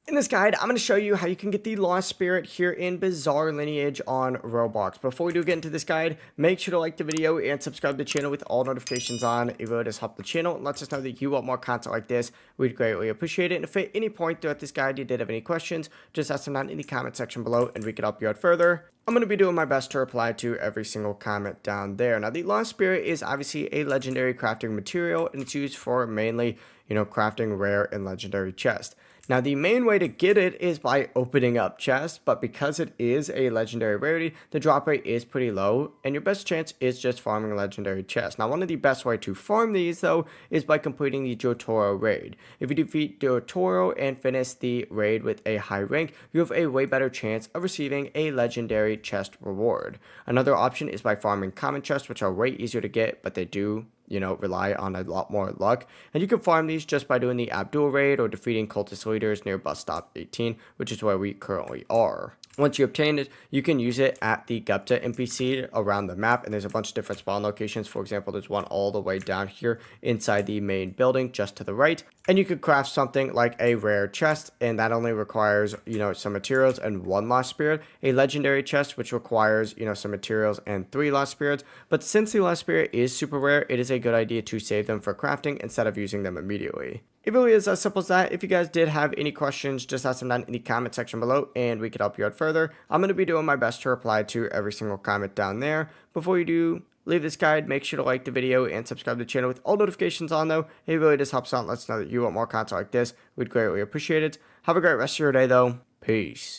In this guide, I'm going to show you how you can get the Lost Spirit here in Bizarre Lineage on Roblox. Before we do get into this guide, make sure to like the video and subscribe to the channel with all notifications on. It really does help the channel and lets us know that you want more content like this. We'd greatly appreciate it. And if at any point throughout this guide you did have any questions, just ask them down in the comment section below and we can help you out further. I'm going to be doing my best to reply to every single comment down there. Now, the Lost Spirit is obviously a legendary crafting material and it's used for mainly, crafting rare and legendary chests. Now, the main way to get it is by opening up chests, but because it is a legendary rarity, the drop rate is pretty low, and your best chance is just farming legendary chests. Now, one of the best way to farm these, though, is by completing the Jotaro raid. If you defeat Jotaro and finish the raid with a high rank, you have a way better chance of receiving a legendary chest reward. Another option is by farming common chests, which are way easier to get, but they do rely on a lot more luck. And you can farm these just by doing the Abdul raid or defeating cultist leaders near bus stop 18, which is where we currently are. Once you obtain it, you can use it at the Gupta NPC around the map, and there's a bunch of different spawn locations. For example, there's one all the way down here inside the main building just to the right, and you could craft something like a rare chest, and that only requires, some materials and 1 lost spirit. A legendary chest, which requires, some materials and 3 lost spirits, but since the lost spirit is super rare, it is a good idea to save them for crafting instead of using them immediately. It really is as simple as that. If you guys did have any questions, just ask them down in the comment section below and we could help you out further. I'm going to be doing my best to reply to every single comment down there. Before you do leave this guide, make sure to like the video and subscribe to the channel with all notifications on though. It really just helps out and lets us know that you want more content like this. We'd greatly appreciate it. Have a great rest of your day though. Peace.